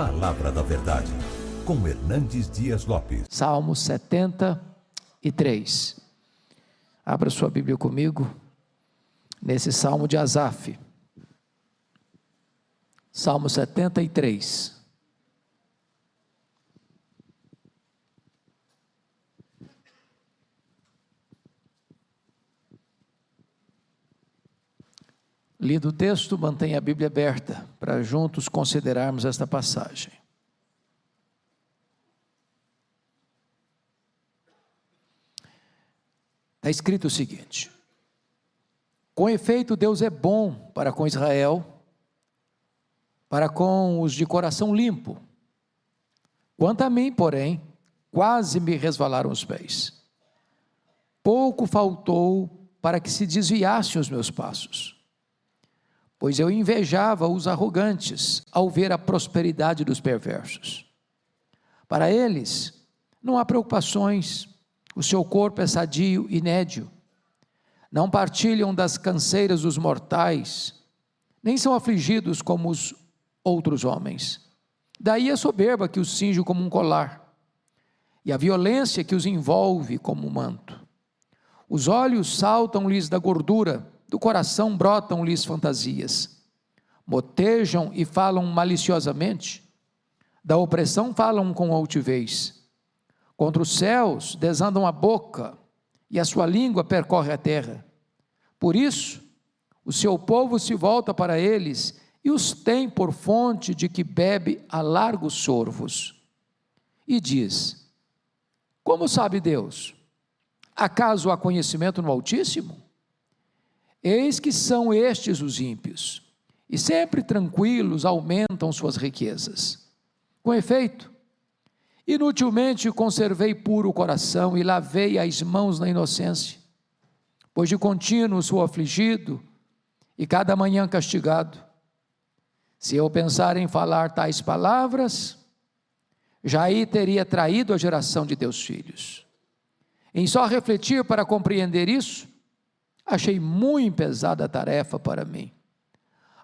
Palavra da Verdade, com Hernandes Dias Lopes. Salmo 73. Abra sua Bíblia comigo, nesse Salmo de Asaf. Salmo 73. Lido o texto, mantenha a Bíblia aberta, para juntos considerarmos esta passagem. Está escrito o seguinte: com efeito, Deus é bom para com Israel, para com os de coração limpo. Quanto a mim, porém, quase me resvalaram os pés. Pouco faltou para que se desviassem os meus passos, pois eu invejava os arrogantes ao ver a prosperidade dos perversos. Para eles não há preocupações, o seu corpo é sadio e nédio, não partilham das canseiras dos mortais, nem são afligidos como os outros homens. Daí a soberba que os cinge como um colar, e a violência que os envolve como um manto. Os olhos saltam-lhes da gordura, do coração brotam-lhes fantasias. Motejam e falam maliciosamente, da opressão falam com altivez. Contra os céus desandam a boca, e a sua língua percorre a terra. Por isso, o seu povo se volta para eles, e os tem por fonte de que bebe a largos sorvos. E diz: como sabe Deus? Acaso há conhecimento no Altíssimo? Eis que são estes os ímpios, e sempre tranquilos aumentam suas riquezas. Com efeito, inutilmente conservei puro o coração e lavei as mãos na inocência, pois de contínuo sou afligido e cada manhã castigado. Se eu pensar em falar tais palavras, já aí teria traído a geração de teus filhos. Em só refletir para compreender isso, achei muito pesada a tarefa para mim,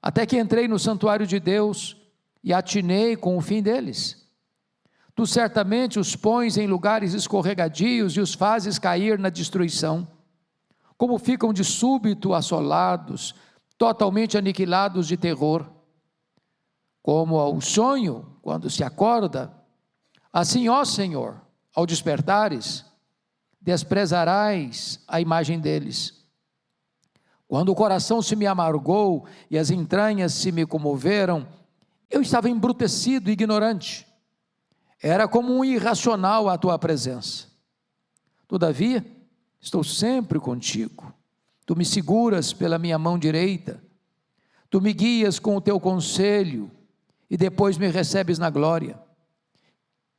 até que entrei no santuário de Deus e atinei com o fim deles. Tu certamente os pões em lugares escorregadios e os fazes cair na destruição, como ficam de súbito assolados, totalmente aniquilados de terror. Como ao sonho, quando se acorda, assim, ó Senhor, ao despertares, desprezarás a imagem deles. Quando o coração se me amargou e as entranhas se me comoveram, eu estava embrutecido e ignorante. Era como um irracional à tua presença. Todavia, estou sempre contigo. Tu me seguras pela minha mão direita. Tu me guias com o teu conselho e depois me recebes na glória.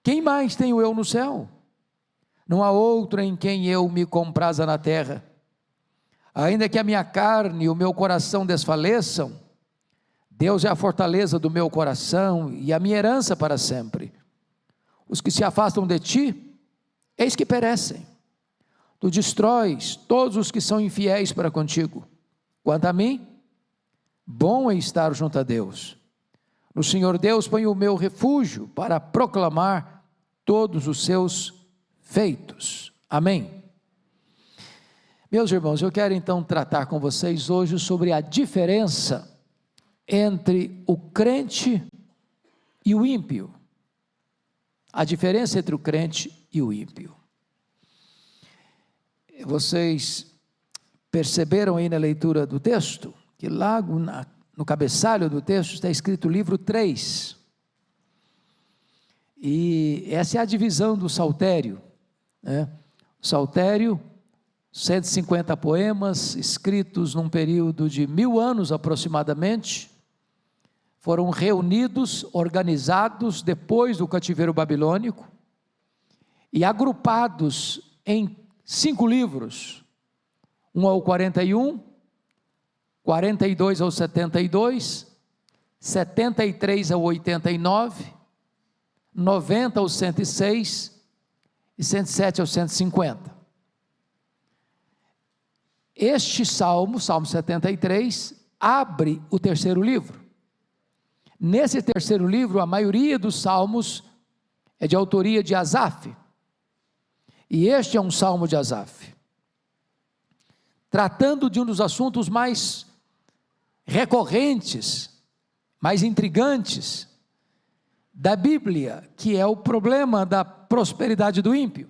Quem mais tenho eu no céu? Não há outro em quem eu me compraza na terra. Ainda que a minha carne e o meu coração desfaleçam, Deus é a fortaleza do meu coração e a minha herança para sempre. Os que se afastam de ti, eis que perecem. Tu destróis todos os que são infiéis para contigo. Quanto a mim, bom é estar junto a Deus. No Senhor Deus ponho o meu refúgio para proclamar todos os seus feitos. Amém. Meus irmãos, eu quero então tratar com vocês hoje sobre a diferença entre o crente e o ímpio. A diferença entre o crente e o ímpio. Vocês perceberam aí na leitura do texto, que lá no cabeçalho do texto está escrito livro 3. E essa é a divisão do saltério, né? O saltério, 150 poemas, escritos num período de 1000 anos aproximadamente, foram reunidos, organizados depois do cativeiro babilônico, e agrupados em 5 livros, 1 ao 41, 42 ao 72, 73 ao 89, 90 ao 106 e 107 ao 150. Este salmo, Salmo 73, abre o terceiro livro. Nesse terceiro livro, a maioria dos salmos é de autoria de Asaf. E este é um salmo de Asaf, tratando de um dos assuntos mais recorrentes, mais intrigantes da Bíblia, que é o problema da prosperidade do ímpio,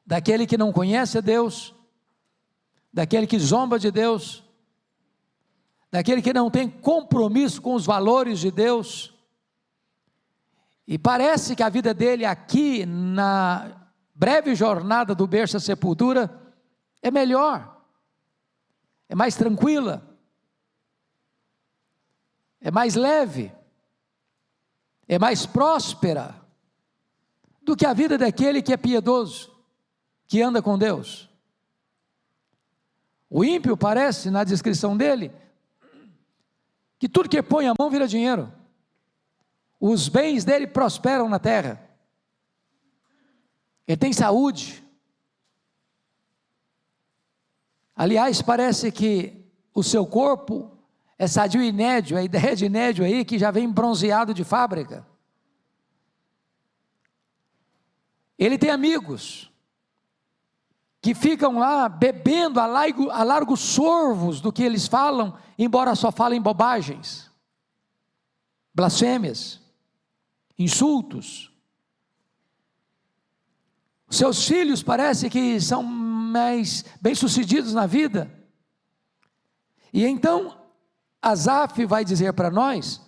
daquele que não conhece a Deus, daquele que zomba de Deus, daquele que não tem compromisso com os valores de Deus, e parece que a vida dele aqui, na breve jornada do berço à sepultura, é melhor, é mais tranquila, é mais leve, é mais próspera, do que a vida daquele que é piedoso, que anda com Deus. O ímpio parece, na descrição dele, que tudo que põe a mão vira dinheiro, os bens dele prosperam na terra, ele tem saúde. Aliás, parece que o seu corpo é sadio e nédio, a ideia de nédio aí que já vem bronzeado de fábrica. Ele tem amigos que ficam lá bebendo a largos sorvos do que eles falam, embora só falem bobagens, blasfêmias, insultos. Seus filhos parece que são mais bem-sucedidos na vida. E então Asaf vai dizer para nós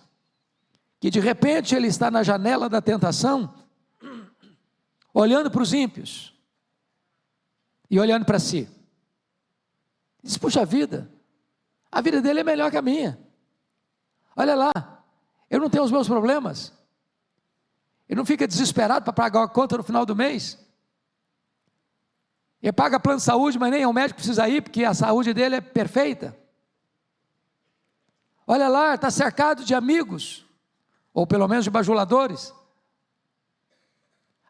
que de repente ele está na janela da tentação, olhando para os ímpios e olhando para si. Diz: puxa vida, a vida dele é melhor que a minha. Olha lá, eu não tenho os meus problemas. Ele não fica desesperado para pagar a conta no final do mês. Ele paga plano de saúde, mas nem ao médico precisa ir, porque a saúde dele é perfeita. Olha lá, está cercado de amigos, ou pelo menos de bajuladores.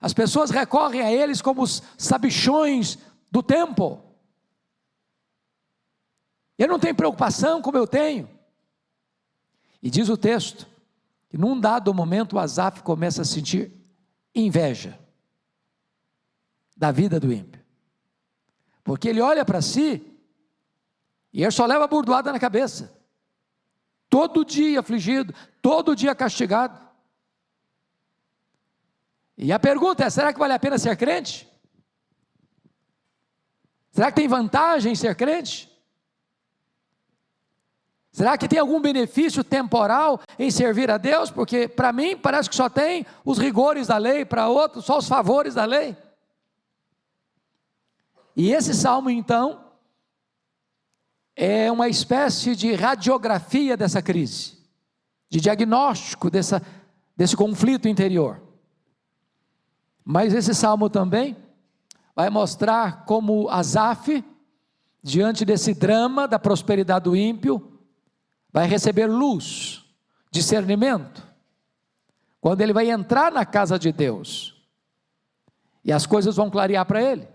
As pessoas recorrem a eles como os sabichões do tempo. Ele não tem preocupação como eu tenho. E diz o texto, que num dado momento Asaf começa a sentir inveja da vida do ímpio. Porque ele olha para si, e ele só leva burdoada na cabeça. Todo dia afligido, todo dia castigado. E a pergunta é: será que vale a pena ser crente? Será que tem vantagem em ser crente? Será que tem algum benefício temporal em servir a Deus? Porque para mim parece que só tem os rigores da lei, para outros só os favores da lei. E esse salmo então é uma espécie de radiografia dessa crise, de diagnóstico desse conflito interior. Mas esse salmo também vai mostrar como Asaf, diante desse drama da prosperidade do ímpio, vai receber luz, discernimento, quando ele vai entrar na casa de Deus, e as coisas vão clarear para ele,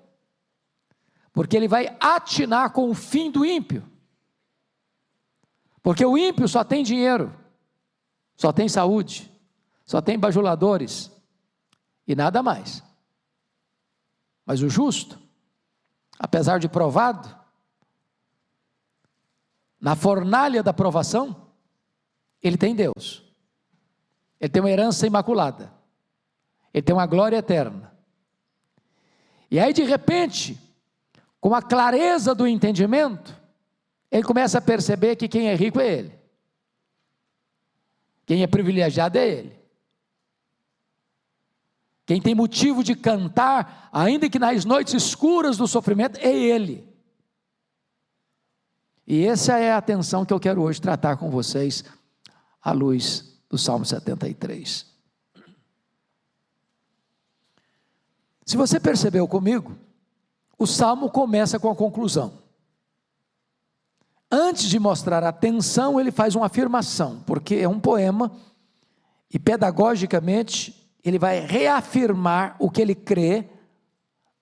porque ele vai atinar com o fim do ímpio, porque o ímpio só tem dinheiro, só tem saúde, só tem bajuladores, e nada mais. Mas o justo, apesar de provado, na fornalha da provação, ele tem Deus, ele tem uma herança imaculada, ele tem uma glória eterna. E aí de repente, com a clareza do entendimento, ele começa a perceber que quem é rico é ele, quem é privilegiado é ele, quem tem motivo de cantar, ainda que nas noites escuras do sofrimento, é ele. E essa é a atenção que eu quero hoje tratar com vocês, à luz do Salmo 73. Se você percebeu comigo, o Salmo começa com a conclusão. Antes de mostrar a tensão, ele faz uma afirmação, porque é um poema, e pedagogicamente, ele vai reafirmar o que ele crê,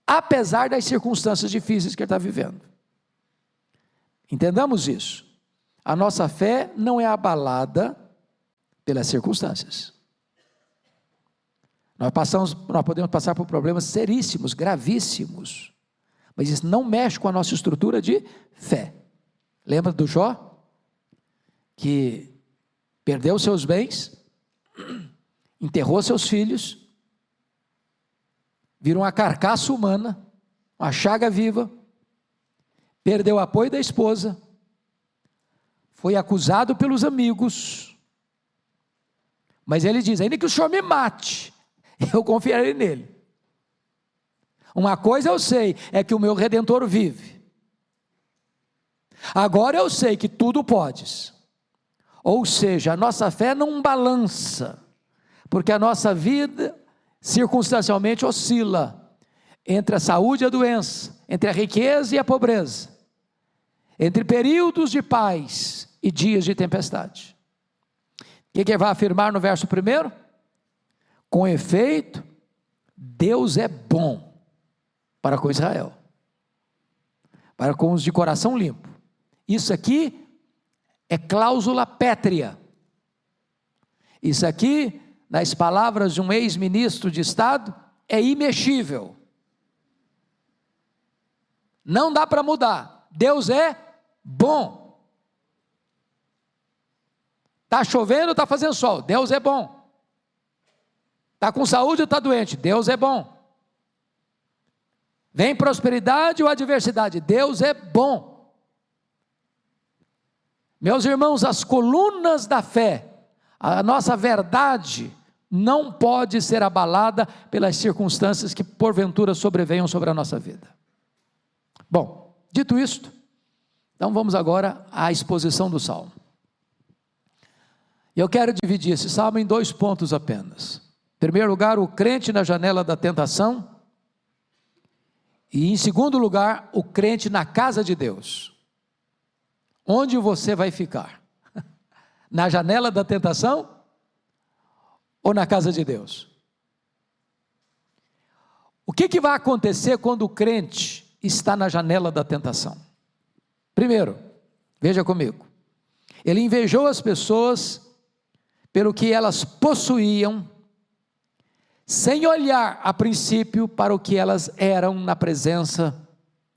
apesar das circunstâncias difíceis que ele está vivendo. Entendamos isso. a nossa fé não é abalada pelas circunstâncias. Nós podemos passar por problemas seríssimos, gravíssimos, mas isso não mexe com a nossa estrutura de fé. Lembra do Jó? Que perdeu seus bens, enterrou seus filhos, virou uma carcaça humana, uma chaga viva, perdeu o apoio da esposa, foi acusado pelos amigos, mas ele diz: ainda que o Senhor me mate, eu confiarei nele. Uma coisa eu sei, é que o meu Redentor vive. Agora eu sei que tudo podes. Ou seja, a nossa fé não balança, porque a nossa vida circunstancialmente oscila entre a saúde e a doença, entre a riqueza e a pobreza, entre períodos de paz e dias de tempestade. O que vai afirmar no verso 1? Com efeito, Deus é bom para com Israel, para com os de coração limpo. Isso aqui é cláusula pétrea. Isso aqui, nas palavras de um ex-ministro de Estado, é imexível. Não dá para mudar. Deus é bom. Está chovendo, está fazendo sol, Deus é bom. Está com saúde ou está doente, Deus é bom. Vem prosperidade ou adversidade, Deus é bom. Meus irmãos, as colunas da fé, a nossa verdade, não pode ser abalada pelas circunstâncias que porventura sobrevenham sobre a nossa vida. Bom, dito isto, então vamos agora à exposição do Salmo. Eu quero dividir esse Salmo em 2 pontos apenas. Em primeiro lugar, o crente na janela da tentação, e em segundo lugar, o crente na casa de Deus. Onde você vai ficar? Na janela da tentação ou na casa de Deus? O que vai acontecer quando o crente está na janela da tentação? Primeiro, veja comigo, ele invejou as pessoas pelo que elas possuíam, sem olhar a princípio para o que elas eram na presença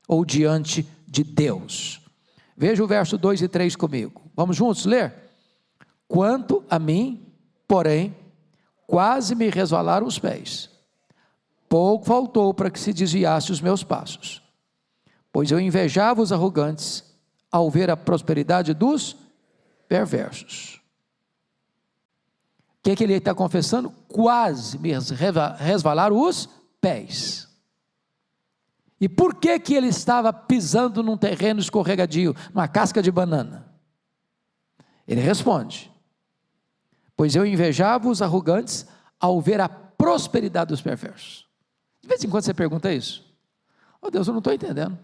ou diante de Deus. Veja o verso 2 e 3 comigo, vamos juntos ler? Quanto a mim, porém, quase me resvalaram os pés, pouco faltou para que se desviasse os meus passos, pois eu invejava os arrogantes, ao ver a prosperidade dos perversos. O que ele está confessando? Quase me resvalaram os pés. E por que ele estava pisando num terreno escorregadio, numa casca de banana? Ele responde: pois eu invejava os arrogantes ao ver a prosperidade dos perversos. De vez em quando você pergunta isso. Oh Deus, eu não estou entendendo.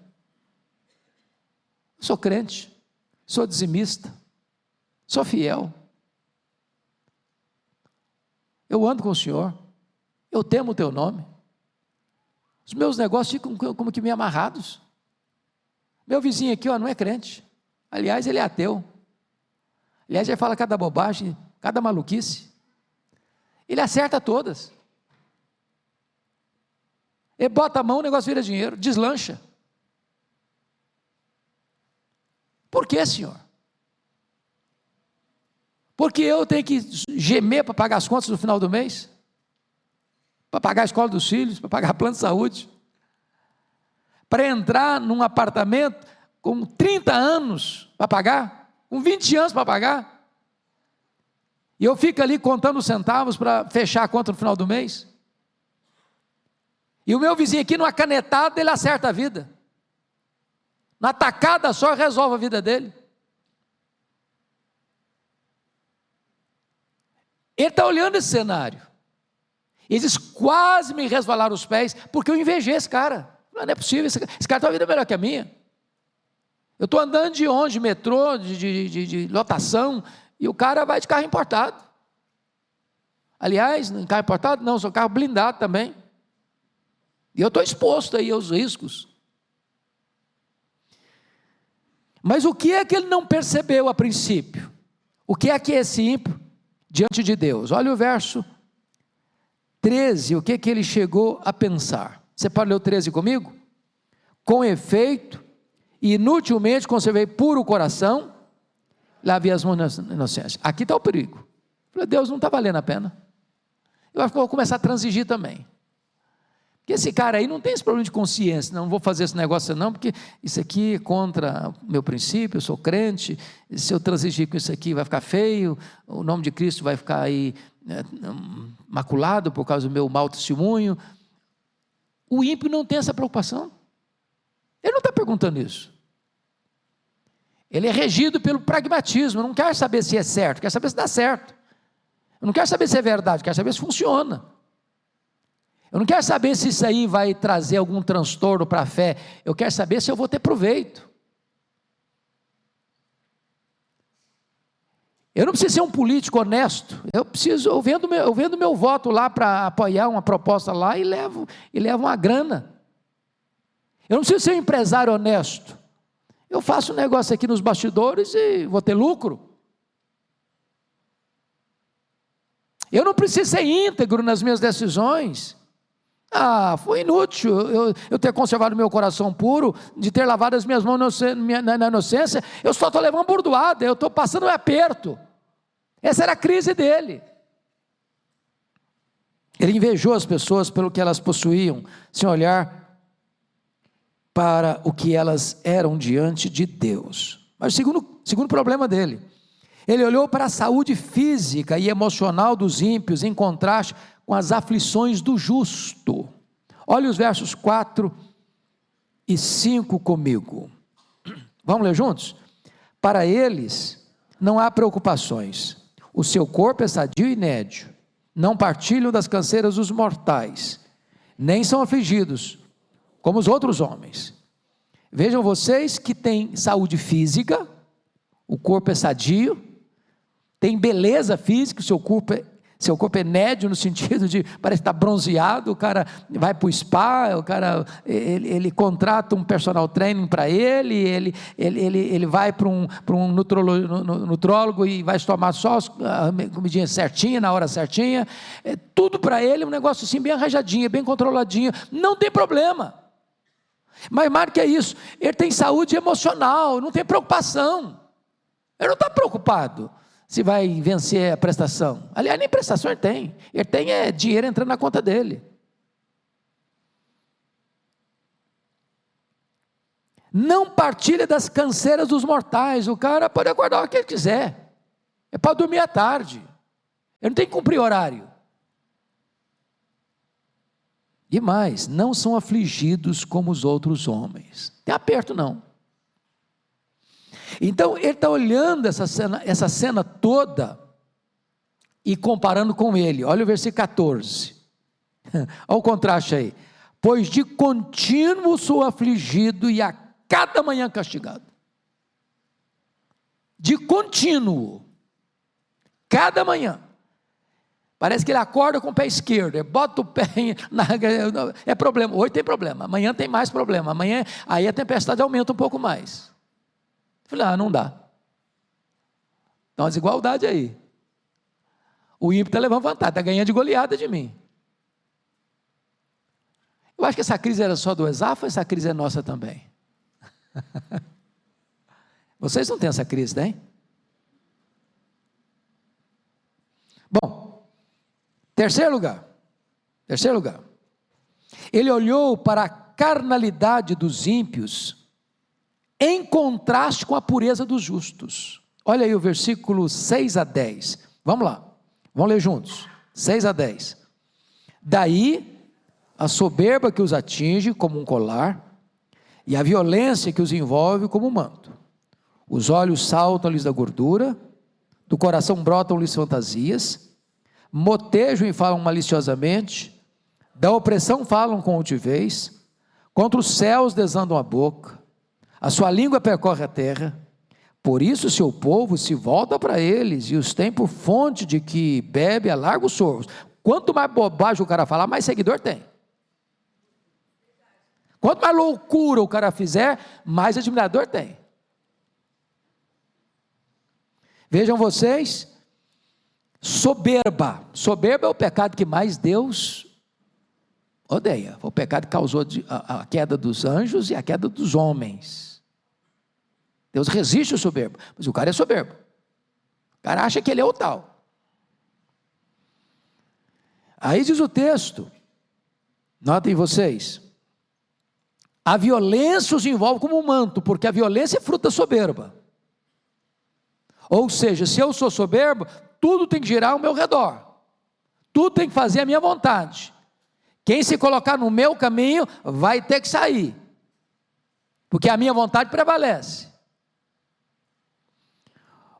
Eu sou crente, sou dizimista, sou fiel. Eu ando com o Senhor, eu temo o teu nome. Os meus negócios ficam como que meio amarrados. Meu vizinho aqui, não é crente. Aliás, ele é ateu. Aliás, ele fala cada bobagem, cada maluquice. Ele acerta todas. Ele bota a mão, o negócio vira dinheiro, deslancha. Por que, Senhor? Porque eu tenho que gemer para pagar as contas no final do mês? Para pagar a escola dos filhos, para pagar plano de saúde? Para entrar num apartamento com 30 anos para pagar? Com 20 anos para pagar? E eu fico ali contando os centavos para fechar a conta no final do mês? E o meu vizinho aqui, numa canetada, ele acerta a vida. Na tacada só resolve a vida dele. Ele está olhando esse cenário. Ele diz: quase me resvalaram os pés, porque eu invejei esse cara. Não é possível, esse cara tem uma vida melhor que a minha. Eu estou andando de onde? Metrô, de lotação, e o cara vai de carro importado. Aliás, em carro importado não, sou carro blindado também. E eu estou exposto aí aos riscos. Mas o que é que ele não percebeu a princípio? O que é esse ímpio diante de Deus? Olha o verso 13, o que é que ele chegou a pensar? Você pode ler o 13 comigo? Com efeito, inutilmente conservei puro o coração, lavei as mãos na inocência. Aqui está o perigo. Deus, não está valendo a pena. Eu acho que eu vou começar a transigir também. Porque esse cara aí não tem esse problema de consciência, não vou fazer esse negócio não, porque isso aqui é contra o meu princípio, eu sou crente, se eu transigir com isso aqui vai ficar feio, o nome de Cristo vai ficar aí maculado por causa do meu mau testemunho. O ímpio não tem essa preocupação, ele não está perguntando isso, ele é regido pelo pragmatismo, não quer saber se é certo, quer saber se dá certo, eu não quero saber se é verdade, quero saber se funciona. Eu não quero saber se isso aí vai trazer algum transtorno para a fé, eu quero saber se eu vou ter proveito. Eu não preciso ser um político honesto, eu vendo meu voto lá para apoiar uma proposta lá e levo uma grana. Eu não preciso ser um empresário honesto, eu faço um negócio aqui nos bastidores e vou ter lucro. Eu não preciso ser íntegro nas minhas decisões. Foi inútil eu ter conservado meu coração puro, de ter lavado as minhas mãos na inocência, eu só estou levando bordoada, eu estou passando um aperto. Essa era a crise dele. Ele invejou as pessoas pelo que elas possuíam, sem olhar para o que elas eram diante de Deus. Mas o segundo problema dele, ele olhou para a saúde física e emocional dos ímpios, em contraste com as aflições do justo. Olha os versos 4 e 5 comigo. Vamos ler juntos? Para eles não há preocupações, o seu corpo é sadio e nédio, não partilham das canseiras dos mortais, nem são afligidos como os outros homens. Vejam vocês que têm saúde física, o corpo é sadio, tem beleza física, seu corpo é nédio no sentido de, parece estar bronzeado, o cara vai para o spa, o cara, ele contrata um personal training para ele vai para um nutrólogo e vai tomar só a comidinha certinha, na hora certinha, tudo para ele, um negócio assim bem arranjadinho, bem controladinho, não tem problema. Mas mais do que isso, ele tem saúde emocional, não tem preocupação, ele não está preocupado se vai vencer a prestação. Aliás, nem prestação ele tem dinheiro entrando na conta dele. Não partilha das canseiras dos mortais, o cara pode acordar a hora que ele quiser, é para dormir à tarde, ele não tem que cumprir horário. E mais, não são afligidos como os outros homens, não tem aperto não. Então ele está olhando essa cena toda e comparando com ele. Olha o versículo 14, olha o contraste aí. Pois de contínuo sou afligido e a cada manhã castigado. De contínuo, cada manhã. Parece que ele acorda com o pé esquerdo, ele bota o pé, é problema, hoje tem problema, amanhã tem mais problema, amanhã aí a tempestade aumenta um pouco mais. Falei, não dá. Dá uma desigualdade aí. O ímpio está levando vantagem, está ganhando de goleada de mim. Eu acho que essa crise era só do Esafa, essa crise é nossa também. Vocês não têm essa crise, tem? Bom, terceiro lugar. Ele olhou para a carnalidade dos ímpios em contraste com a pureza dos justos. Olha aí o versículo 6 a 10. Vamos lá, vamos ler juntos. 6 a 10. Daí a soberba que os atinge como um colar, e a violência que os envolve como um manto. Os olhos saltam-lhes da gordura, do coração brotam-lhes fantasias, motejam e falam maliciosamente, da opressão falam com altivez, contra os céus desandam a boca, a sua língua percorre a terra, por isso o seu povo se volta para eles, e os tem por fonte de que bebe a largos sorvos. Quanto mais bobagem o cara falar, mais seguidor tem. Quanto mais loucura o cara fizer, mais admirador tem. Vejam vocês, soberba. Soberba é o pecado que mais Deus odeia. Foi o pecado que causou a queda dos anjos e a queda dos homens. Deus resiste ao soberbo, mas o cara é soberbo. O cara acha que ele é o tal. Aí diz o texto, notem vocês, a violência os envolve como um manto, porque a violência é fruto da soberba. Ou seja, se eu sou soberbo, tudo tem que girar ao meu redor, tudo tem que fazer a minha vontade. Quem se colocar no meu caminho vai ter que sair, porque a minha vontade prevalece.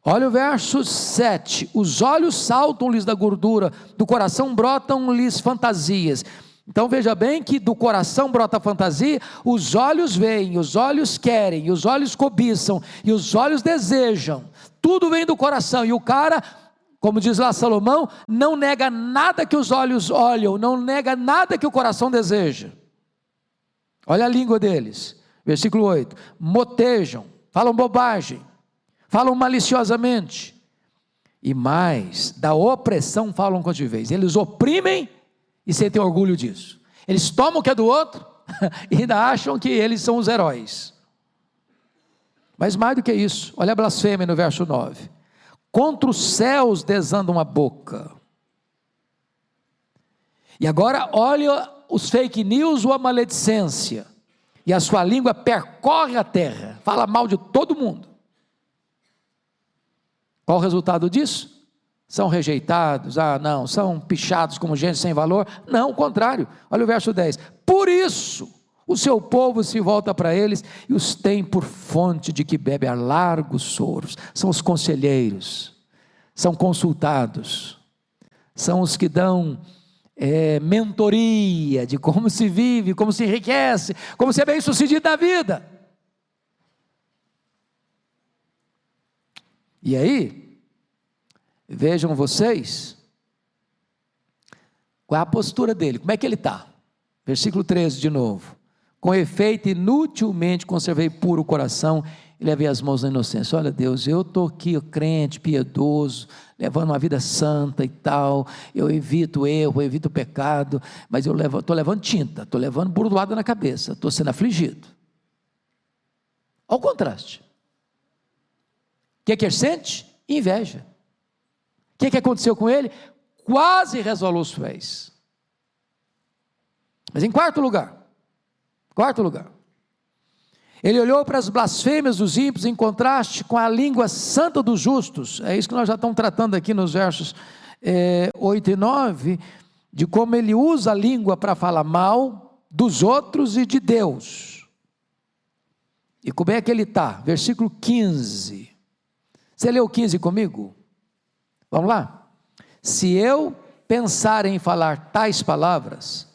Olha o verso 7, os olhos saltam-lhes da gordura, do coração brotam-lhes fantasias. Então veja bem que do coração brota fantasia, os olhos veem, os olhos querem, os olhos cobiçam, e os olhos desejam, tudo vem do coração, e o cara, como diz lá Salomão, não nega nada que os olhos olham, não nega nada que o coração deseja. Olha a língua deles, versículo 8, motejam, falam bobagem, falam maliciosamente, e mais, da opressão falam contivez, eles oprimem e sentem orgulho disso, eles tomam o que é do outro, e ainda acham que eles são os heróis. Mas mais do que isso, olha a blasfêmia no verso 9, contra os céus desandam a boca, e agora olha os fake news ou a maledicência, e a sua língua percorre a terra, fala mal de todo mundo. Qual o resultado disso? São rejeitados, não, são pichados como gente sem valor. Não, o contrário, olha o verso 10, por isso o seu povo se volta para eles e os tem por fonte de que bebe a largos soros. São os conselheiros, são consultados, são os que dão mentoria de como se vive, como se enriquece, como ser bem sucedido na vida. E aí, vejam vocês, qual é a postura dele, como é que ele está? Versículo 13 de novo, com efeito inutilmente conservei puro o coração e levei as mãos na inocência. Olha Deus, eu estou aqui crente, piedoso, levando uma vida santa e tal, eu evito erro, eu evito pecado, mas eu estou levando tinta, estou levando burdoada na cabeça, estou sendo afligido. Olha o contraste. O que ele sente? Inveja. O que aconteceu com ele? Quase resvalou os pés. Mas em quarto lugar, ele olhou para as blasfêmias dos ímpios em contraste com a língua santa dos justos. É isso que nós já estamos tratando aqui nos versos 8 e 9, de como ele usa a língua para falar mal dos outros e de Deus. E como é que ele está? Versículo 15. Você leu 15 comigo? Vamos lá? Se eu pensar em falar tais palavras,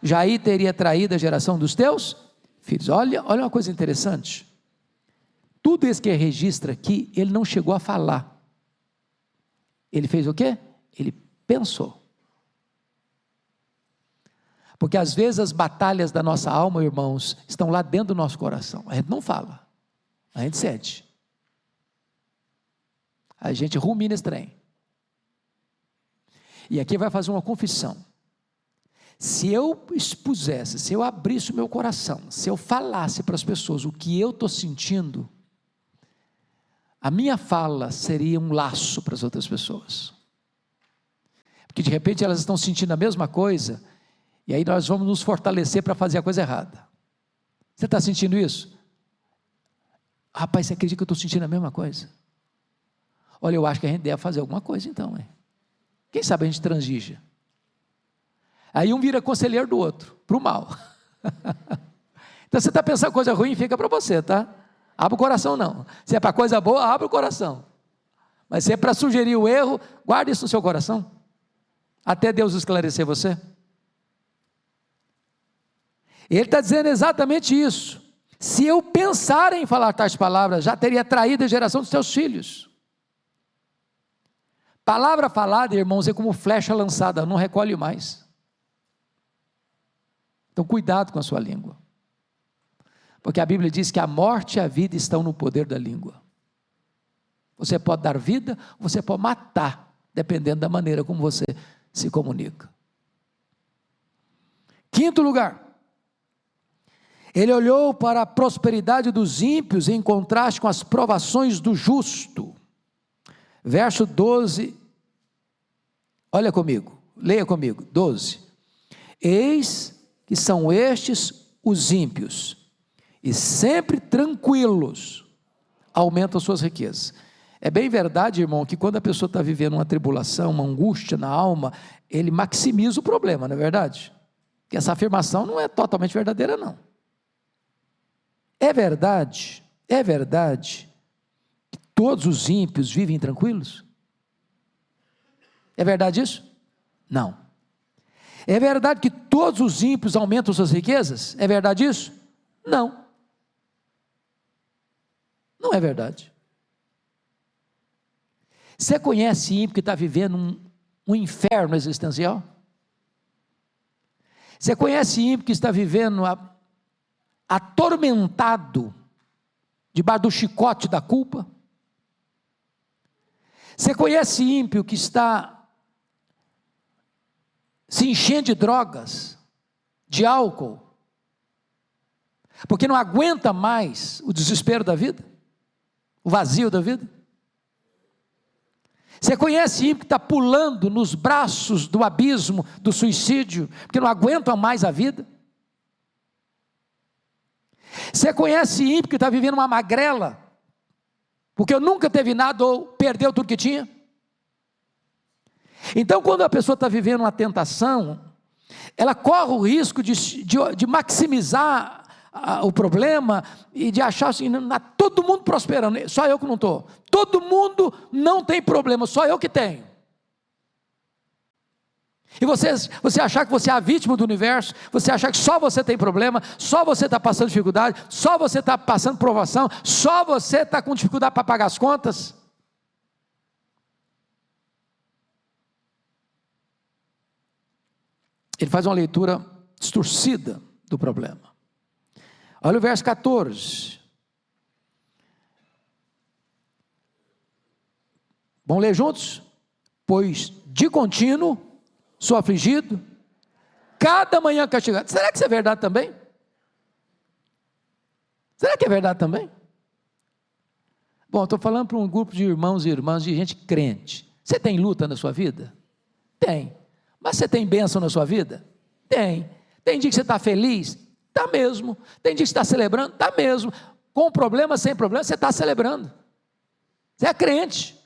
já aí teria traído a geração dos teus filhos. Olha uma coisa interessante. Tudo isso que registra aqui, ele não chegou a falar. Ele fez o quê? Ele pensou. Porque às vezes as batalhas da nossa alma, irmãos, estão lá dentro do nosso coração. A gente não fala, a gente sente. A gente rumina esse trem. E aqui vai fazer uma confissão. Se eu expusesse, se eu abrisse o meu coração, se eu falasse para as pessoas o que eu estou sentindo, a minha fala seria um laço para as outras pessoas. Porque de repente elas estão sentindo a mesma coisa, e aí nós vamos nos fortalecer para fazer a coisa errada. Você está sentindo isso? Rapaz, você acredita que eu estou sentindo a mesma coisa? Olha, eu acho que a gente deve fazer alguma coisa então, hein? Quem sabe a gente transige. Aí um vira conselheiro do outro, para o mal. Então você está pensando coisa ruim, fica para você, tá? Abre o coração não. Se é para coisa boa, abre o coração. Mas se é para sugerir o erro, guarde isso no seu coração, até Deus esclarecer você. Ele está dizendo exatamente isso. Se eu pensar em falar tais palavras, já teria traído a geração dos teus filhos. Palavra falada, irmãos, é como flecha lançada, não recolhe mais. Então cuidado com a sua língua, porque a Bíblia diz que a morte e a vida estão no poder da língua. Você pode dar vida, você pode matar, dependendo da maneira como você se comunica. Quinto lugar, ele olhou para a prosperidade dos ímpios em contraste com as provações do justo. Verso 12, olha comigo, leia comigo, 12. Eis que são estes os ímpios, e sempre tranquilos, aumentam suas riquezas. É bem verdade, irmão, que quando a pessoa está vivendo uma tribulação, uma angústia na alma, ele maximiza o problema, não é verdade? Que essa afirmação não é totalmente verdadeira, não. É verdade que todos os ímpios vivem tranquilos? É verdade isso? Não. É verdade que todos os ímpios aumentam suas riquezas? É verdade isso? Não. Não é verdade. Você conhece ímpio que está vivendo um inferno existencial? Você conhece ímpio que está vivendo atormentado, debaixo do chicote da culpa? Você conhece ímpio que está se enchendo de drogas, de álcool, porque não aguenta mais o desespero da vida, o vazio da vida? Você conhece ímpio que está pulando nos braços do abismo, do suicídio, porque não aguenta mais a vida? Você conhece ímpio que está vivendo uma magrela, porque nunca teve nada ou perdeu tudo que tinha? Então, quando a pessoa está vivendo uma tentação, ela corre o risco de maximizar o problema e de achar assim, todo mundo prosperando, só eu que não estou. Todo mundo não tem problema, só eu que tenho. E você achar que você é a vítima do universo, você achar que só você tem problema, só você está passando dificuldade, só você está passando provação, só você está com dificuldade para pagar as contas. Ele faz uma leitura distorcida do problema. Olha o verso 14. Vamos ler juntos? Pois de contínuo sou afligido, cada manhã castigado. Será que isso é verdade também? Será que é verdade também? Bom, estou falando para um grupo de irmãos e irmãs, de gente crente. Você tem luta na sua vida? Tem. Mas você tem bênção na sua vida? Tem. Tem dia que você está feliz? Está mesmo. Tem dia que você está celebrando? Está mesmo. Com problema, sem problema, você está celebrando. Você é crente.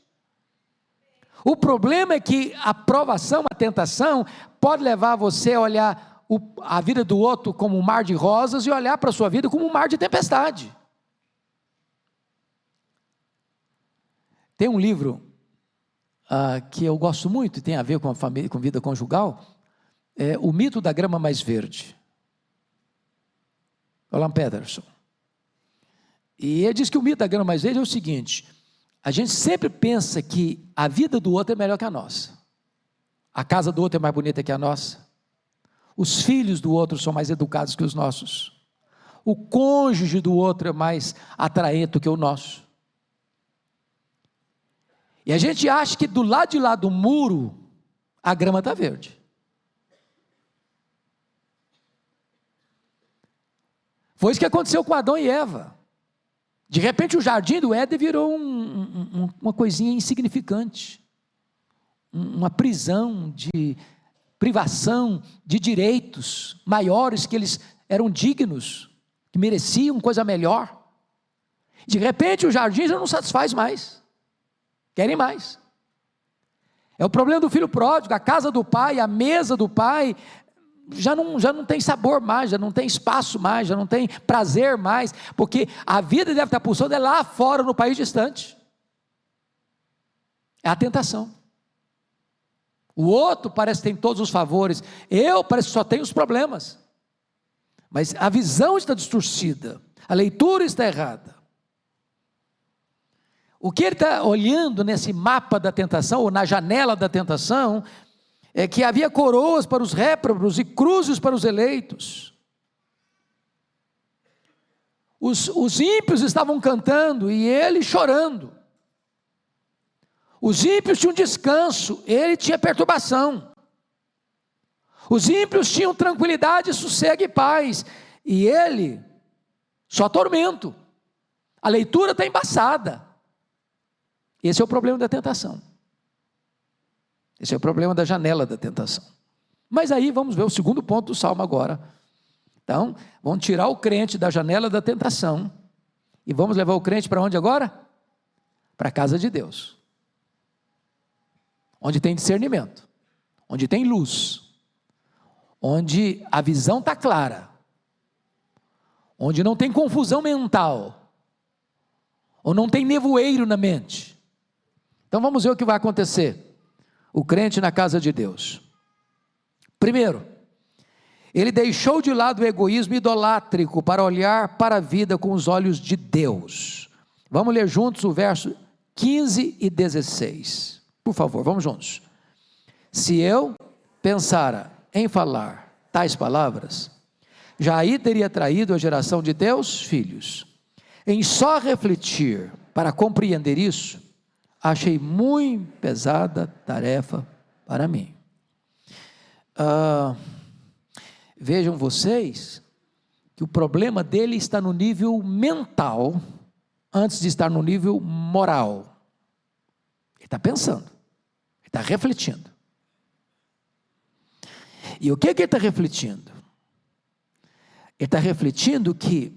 O problema é que a provação, a tentação, pode levar você a olhar a vida do outro como um mar de rosas e olhar para a sua vida como um mar de tempestade. Tem um livro que eu gosto muito, e tem a ver com a família, com vida conjugal, é O Mito da Grama Mais Verde. Alan Peterson. E ele diz que o mito da grama mais verde é o seguinte: a gente sempre pensa que a vida do outro é melhor que a nossa, a casa do outro é mais bonita que a nossa, os filhos do outro são mais educados que os nossos, o cônjuge do outro é mais atraente que o nosso. E a gente acha que do lado de lá do muro a grama está verde. Foi isso que aconteceu com Adão e Eva. De repente o jardim do Éden virou uma coisinha insignificante, uma prisão de privação de direitos maiores que eles eram dignos, que mereciam coisa melhor. De repente o jardim já não satisfaz mais, querem mais. É o problema do filho pródigo, a casa do pai, a mesa do pai já não tem sabor mais, já não tem espaço mais, já não tem prazer mais, porque a vida deve estar pulsando lá fora, no país distante. É a tentação. O outro parece que tem todos os favores, eu parece que só tenho os problemas. Mas a visão está distorcida, a leitura está errada. O que ele está olhando nesse mapa da tentação, ou na janela da tentação, é que havia coroas para os réprobos e cruzes para os eleitos. Os ímpios estavam cantando e ele chorando. Os ímpios tinham descanso, ele tinha perturbação. Os ímpios tinham tranquilidade, sossego e paz, e ele, só tormento. A leitura está embaçada. Esse é o problema da tentação. Esse é o problema da janela da tentação. Mas aí vamos ver o segundo ponto do Salmo agora. Então, vamos tirar o crente da janela da tentação, e vamos levar o crente para onde agora? Para a casa de Deus. Onde tem discernimento, onde tem luz, onde a visão está clara, onde não tem confusão mental, ou não tem nevoeiro na mente. Então vamos ver o que vai acontecer. O crente na casa de Deus. Primeiro, ele deixou de lado o egoísmo idolátrico para olhar para a vida com os olhos de Deus. Vamos ler juntos o verso 15 e 16. Por favor, vamos juntos. Se eu pensara em falar tais palavras, já aí teria traído a geração de teus filhos. Em só refletir para compreender isso, achei muito pesada tarefa para mim. Vejam vocês que o problema dele está no nível mental, antes de estar no nível moral. Ele está pensando, ele está refletindo. E o que ele está refletindo? Ele está refletindo que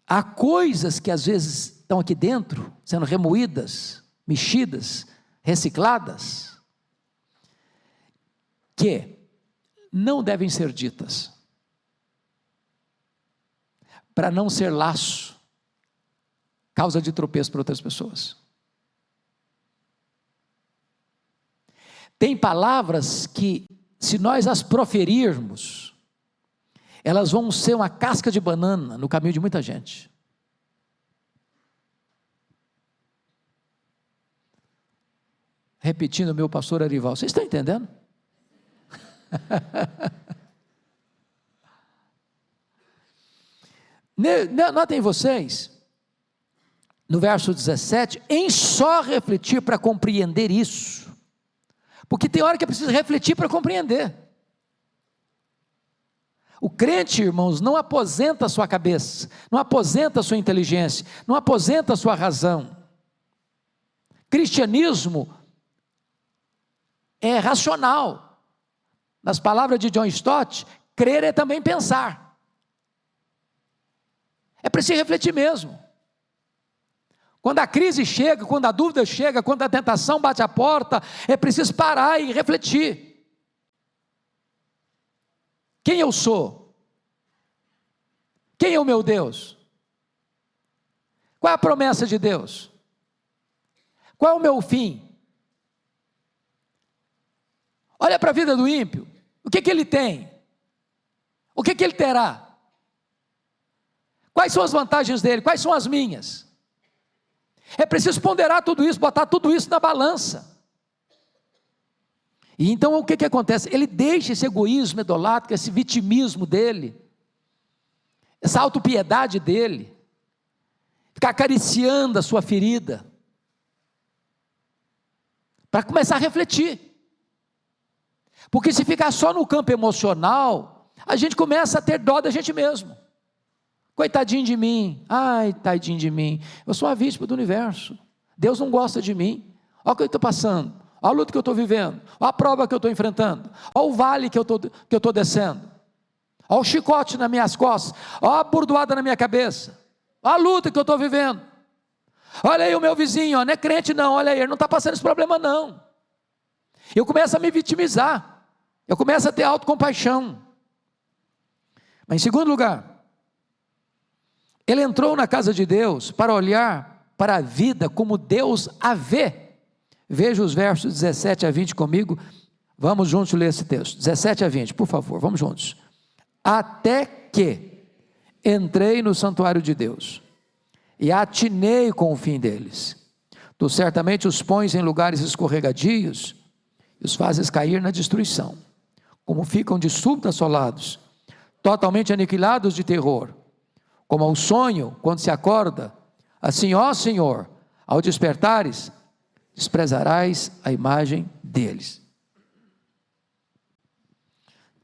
há coisas que às vezes estão aqui dentro, sendo remoídas, mexidas, recicladas, que não devem ser ditas, para não ser laço, causa de tropeço para outras pessoas. Tem palavras que, se nós as proferirmos, elas vão ser uma casca de banana no caminho de muita gente. Repetindo o meu pastor Arival, vocês estão entendendo? Notem vocês, no verso 17, em só refletir para compreender isso, porque tem hora que é preciso refletir para compreender. O crente, irmãos, não aposenta a sua cabeça, não aposenta a sua inteligência, não aposenta a sua razão. Cristianismo é racional. Nas palavras de John Stott, crer é também pensar. É preciso refletir mesmo. Quando a crise chega, quando a dúvida chega, quando a tentação bate a porta, é preciso parar e refletir. Quem eu sou? Quem é o meu Deus? Qual é a promessa de Deus? Qual é o meu fim? Olha para a vida do ímpio, o que ele tem? O que ele terá? Quais são as vantagens dele? Quais são as minhas? É preciso ponderar tudo isso, botar tudo isso na balança. E então o que acontece? Ele deixa esse egoísmo idolátrico, esse vitimismo dele, essa autopiedade dele, ficar acariciando a sua ferida, para começar a refletir. Porque se ficar só no campo emocional, a gente começa a ter dó da gente mesmo. Coitadinho de mim, ai, tadinho de mim, eu sou a vítima do universo, Deus não gosta de mim, olha o que eu estou passando, olha a luta que eu estou vivendo, olha a prova que eu estou enfrentando, olha o vale que eu estou descendo, olha o chicote nas minhas costas, olha a burdoada na minha cabeça, olha a luta que eu estou vivendo, olha aí o meu vizinho, ó, não é crente não, olha aí, ele não está passando esse problema não. Eu começo a me vitimizar, eu começo a ter autocompaixão. Mas em segundo lugar, ele entrou na casa de Deus para olhar para a vida como Deus a vê. Veja os versos 17 a 20 comigo, vamos juntos ler esse texto, 17 a 20, por favor, vamos juntos. Até que entrei no santuário de Deus, e atinei com o fim deles. Tu certamente os pões em lugares escorregadios, e os fazes cair na destruição, como ficam de súbito assolados, totalmente aniquilados de terror, como ao sonho, quando se acorda, assim, ó Senhor, ao despertares, desprezarás a imagem deles.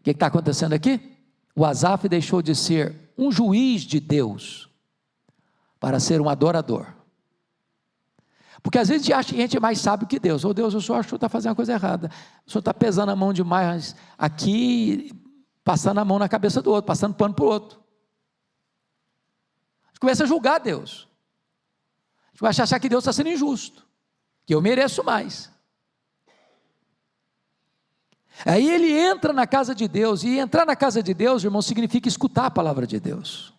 O que está acontecendo aqui? O Asaf deixou de ser um juiz de Deus para ser um adorador. Porque às vezes a gente acha que a gente é mais sábio que Deus. Ô Deus, eu só acho que o senhor está fazendo uma coisa errada. O senhor está pesando a mão demais aqui, passando a mão na cabeça do outro, passando pano para o outro. A gente começa a julgar Deus. A gente começa a achar que Deus está sendo injusto, que eu mereço mais. Aí ele entra na casa de Deus, e entrar na casa de Deus, irmão, significa escutar a palavra de Deus,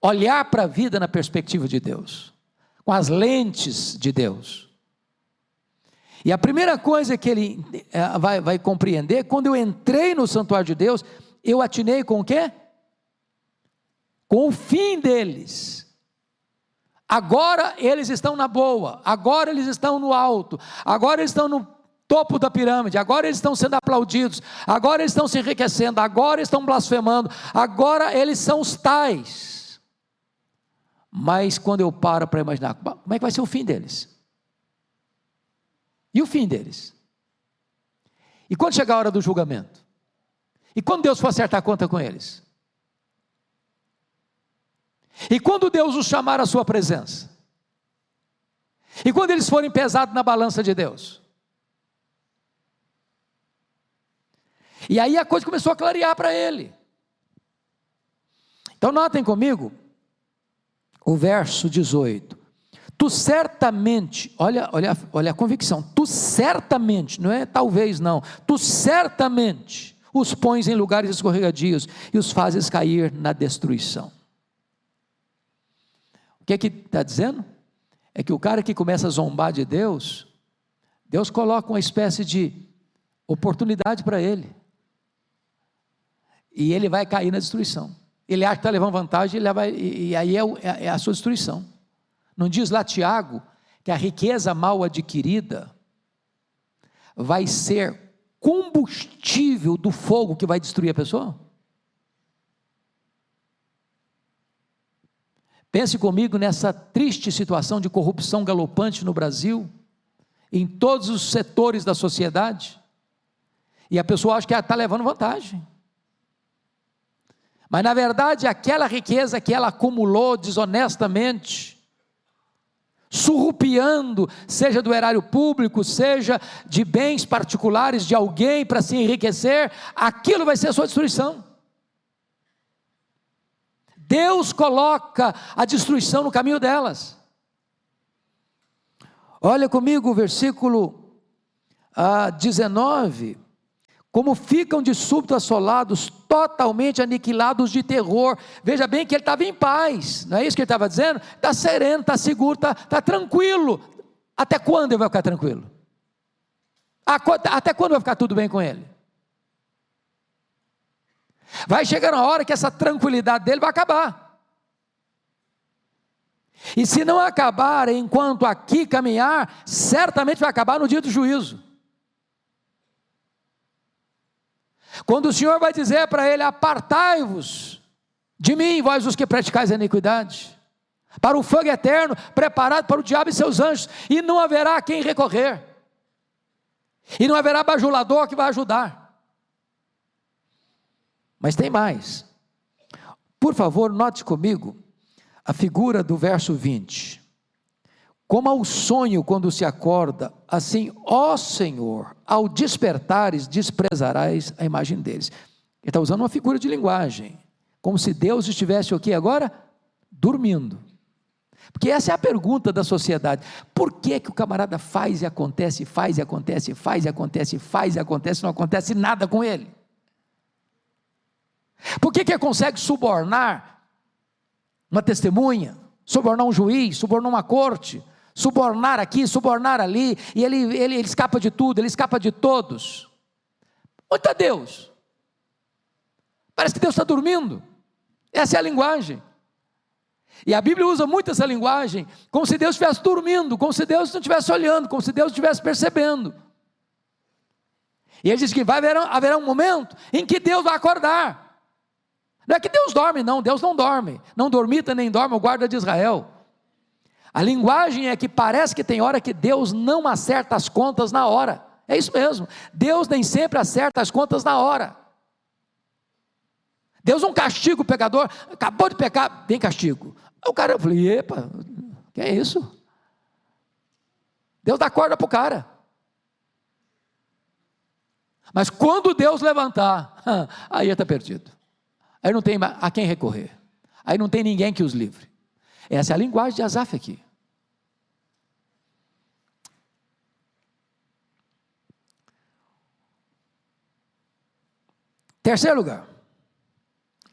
olhar para a vida na perspectiva de Deus, com as lentes de Deus. E a primeira coisa que ele vai compreender, quando eu entrei no santuário de Deus, eu atinei com o quê? Com o fim deles. Agora eles estão na boa, agora eles estão no alto, agora eles estão no topo da pirâmide, agora eles estão sendo aplaudidos, agora eles estão se enriquecendo, agora estão blasfemando, agora eles são os tais. Mas quando eu paro para imaginar, como é que vai ser o fim deles? E o fim deles? E quando chegar a hora do julgamento? E quando Deus for acertar a conta com eles? E quando Deus os chamar à sua presença? E quando eles forem pesados na balança de Deus? E aí a coisa começou a clarear para ele. Então notem comigo o verso 18. Tu certamente, olha a convicção, tu certamente, não é talvez não, tu certamente os pões em lugares escorregadios e os fazes cair na destruição. O que está dizendo? É que o cara que começa a zombar de Deus, Deus coloca uma espécie de oportunidade para ele. E ele vai cair na destruição. Ele acha que está levando vantagem, e aí é a sua destruição. Não diz lá Tiago, que a riqueza mal adquirida vai ser combustível do fogo que vai destruir a pessoa? Pense comigo nessa triste situação de corrupção galopante no Brasil, em todos os setores da sociedade, e a pessoa acha que está levando vantagem. Mas na verdade aquela riqueza que ela acumulou desonestamente, surrupiando, seja do erário público, seja de bens particulares de alguém para se enriquecer, aquilo vai ser a sua destruição. Deus coloca a destruição no caminho delas. Olha comigo o versículo 19, como ficam de súbito assolados, totalmente aniquilados de terror. Veja bem que ele estava em paz, não é isso que ele estava dizendo? Está sereno, está seguro, está tranquilo. Até quando ele vai ficar tranquilo? Até quando vai ficar tudo bem com ele? Vai chegar uma hora que essa tranquilidade dele vai acabar. E se não acabar enquanto aqui caminhar, certamente vai acabar no dia do juízo. Quando o Senhor vai dizer para ele: apartai-vos de mim, vós os que praticais a iniquidade, para o fogo eterno, preparado para o diabo e seus anjos, e não haverá quem recorrer, e não haverá bajulador que vai ajudar. Mas tem mais. Por favor, note comigo a figura do verso 20. Como ao sonho quando se acorda, assim, ó Senhor, ao despertares, desprezarás a imagem deles. Ele está usando uma figura de linguagem, como se Deus estivesse aqui agora, dormindo. Porque essa é a pergunta da sociedade: por que o camarada faz e acontece, faz e acontece, faz e acontece, faz e acontece, não acontece nada com ele? Por que ele consegue subornar uma testemunha, subornar um juiz, subornar uma corte, subornar aqui, subornar ali, e ele escapa de tudo, ele escapa de todos? Onde está Deus? Parece que Deus está dormindo. Essa é a linguagem. E a Bíblia usa muito essa linguagem, como se Deus estivesse dormindo, como se Deus não estivesse olhando, como se Deus estivesse percebendo. E ele diz que haverá um momento em que Deus vai acordar. Não é que Deus dorme, não, Deus não dorme. Não dormita nem dorme o guarda de Israel. A linguagem é que parece que tem hora que Deus não acerta as contas na hora. É isso mesmo, Deus nem sempre acerta as contas na hora. Deus não castiga o pecador, acabou de pecar, vem castigo. O cara, eu falei, epa, que é isso? Deus dá corda para o cara. Mas quando Deus levantar, aí está perdido. Aí não tem a quem recorrer. Aí não tem ninguém que os livre. Essa é a linguagem de Asaf aqui. Terceiro lugar,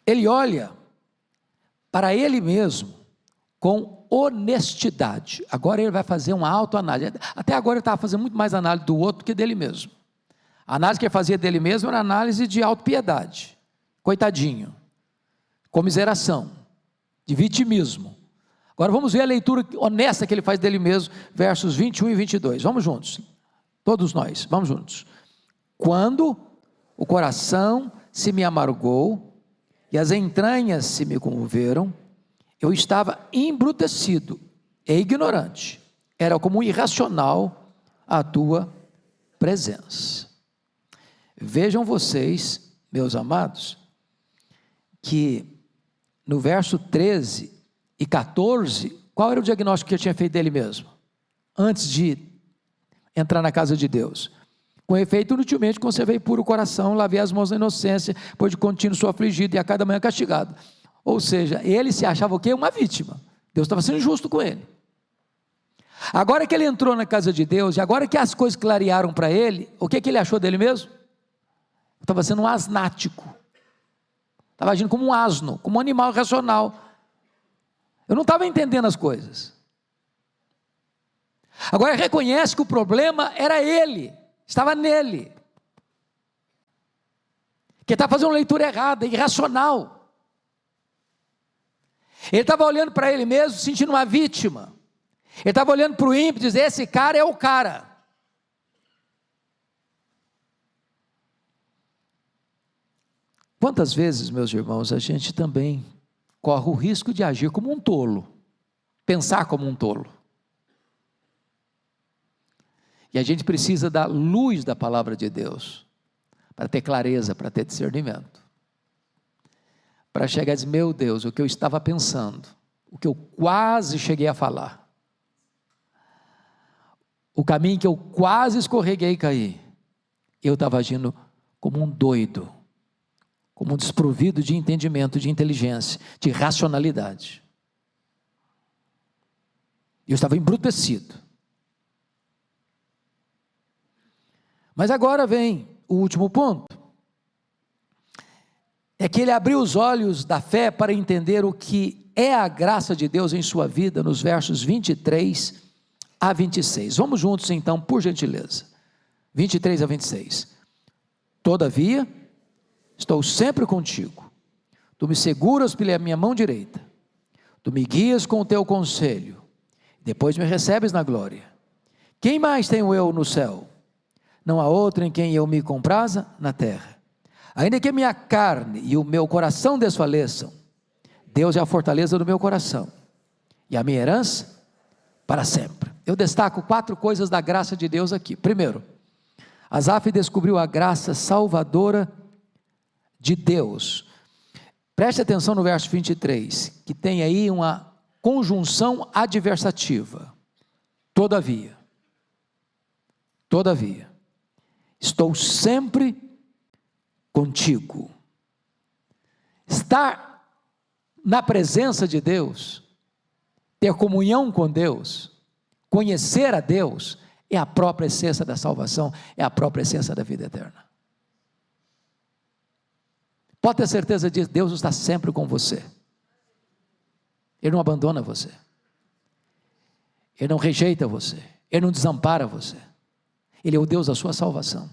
ele olha para ele mesmo com honestidade. Agora ele vai fazer uma autoanálise. Até agora ele estava fazendo muito mais análise do outro do que dele mesmo. A análise que ele fazia dele mesmo era análise de autopiedade, coitadinho, comiseração, de vitimismo. Agora vamos ver a leitura honesta que ele faz dele mesmo, versos 21 e 22. Vamos juntos, todos nós, vamos juntos. Quando o coração se me amargou e as entranhas se me comoveram, eu estava embrutecido e ignorante, era como um irracional à tua presença. Vejam vocês, meus amados, que no verso 13 e 14, qual era o diagnóstico que ele tinha feito dele mesmo? Antes de entrar na casa de Deus. Com efeito, inutilmente conservei puro o coração, lavei as mãos na inocência, pois de contínuo sou afligido e a cada manhã castigado. Ou seja, ele se achava o quê? Uma vítima. Deus estava sendo injusto com ele. Agora que ele entrou na casa de Deus, e agora que as coisas clarearam para ele, o que ele achou dele mesmo? Estava sendo um asnático. Estava agindo como um asno, como um animal irracional. Eu não estava entendendo as coisas. Agora reconhece que o problema era ele, estava nele. Que estava fazendo uma leitura errada, irracional. Ele estava olhando para ele mesmo, sentindo uma vítima. Ele estava olhando para o ímpio e dizendo, esse cara é o cara. Quantas vezes, meus irmãos, a gente também corre o risco de agir como um tolo, pensar como um tolo. E a gente precisa da luz da palavra de Deus, para ter clareza, para ter discernimento. Para chegar e dizer, meu Deus, o que eu estava pensando, o que eu quase cheguei a falar, o caminho que eu quase escorreguei e caí, eu estava agindo como um doido, como um desprovido de entendimento, de inteligência, de racionalidade. Eu estava embrutecido. Mas agora vem o último ponto, é que ele abriu os olhos da fé para entender o que é a graça de Deus em sua vida, nos versos 23 a 26. Vamos juntos então, por gentileza, 23 a 26. Todavia, estou sempre contigo, tu me seguras pela minha mão direita, tu me guias com o teu conselho, depois me recebes na glória. Quem mais tenho eu no céu? Não há outro em quem eu me compraza na terra. Ainda que a minha carne e o meu coração desfaleçam, Deus é a fortaleza do meu coração, e a minha herança para sempre. Eu destaco 4 coisas da graça de Deus aqui. Primeiro, Asaf descobriu a graça salvadora de Deus. Preste atenção no verso 23, que tem aí uma conjunção adversativa. Todavia, estou sempre contigo. Estar na presença de Deus, ter comunhão com Deus, conhecer a Deus, é a própria essência da salvação, é a própria essência da vida eterna. Pode ter certeza disso, Deus está sempre com você. Ele não abandona você. Ele não rejeita você. Ele não desampara você. Ele é o Deus da sua salvação.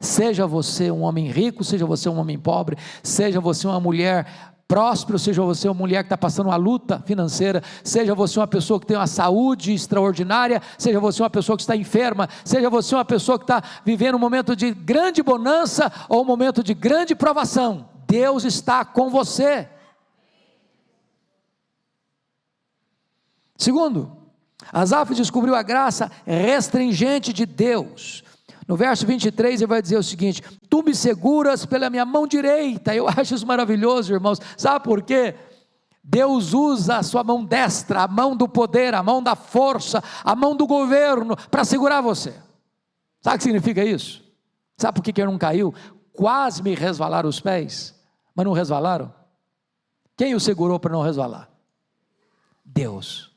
Seja você um homem rico, seja você um homem pobre, seja você uma mulher próspera, seja você uma mulher que está passando uma luta financeira, seja você uma pessoa que tem uma saúde extraordinária, seja você uma pessoa que está enferma, seja você uma pessoa que está vivendo um momento de grande bonança ou um momento de grande provação, Deus está com você. Segundo, Asaf descobriu a graça restringente de Deus. No verso 23 ele vai dizer o seguinte: tu me seguras pela minha mão direita. Eu acho isso maravilhoso, irmãos. Sabe por quê? Deus usa a sua mão destra, a mão do poder, a mão da força, a mão do governo, para segurar você. Sabe o que significa isso? Sabe por que ele não caiu? Quase me resvalaram os pés, mas não resvalaram. Quem o segurou para não resvalar? Deus.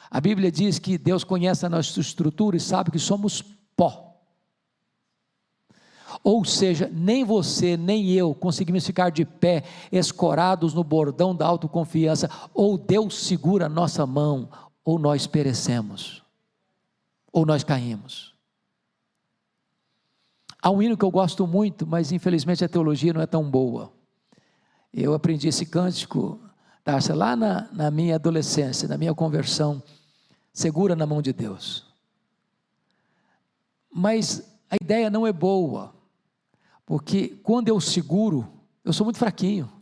A Bíblia diz que Deus conhece a nossa estrutura e sabe que somos pó. Ou seja, nem você, nem eu conseguimos ficar de pé, escorados no bordão da autoconfiança. Ou Deus segura a nossa mão, ou nós perecemos, ou nós caímos. Há um hino que eu gosto muito, mas infelizmente a teologia não é tão boa. Eu aprendi esse cântico, Tarcia, lá na minha adolescência, na minha conversão. Segura na mão de Deus. Mas a ideia não é boa, porque quando eu seguro, eu sou muito fraquinho.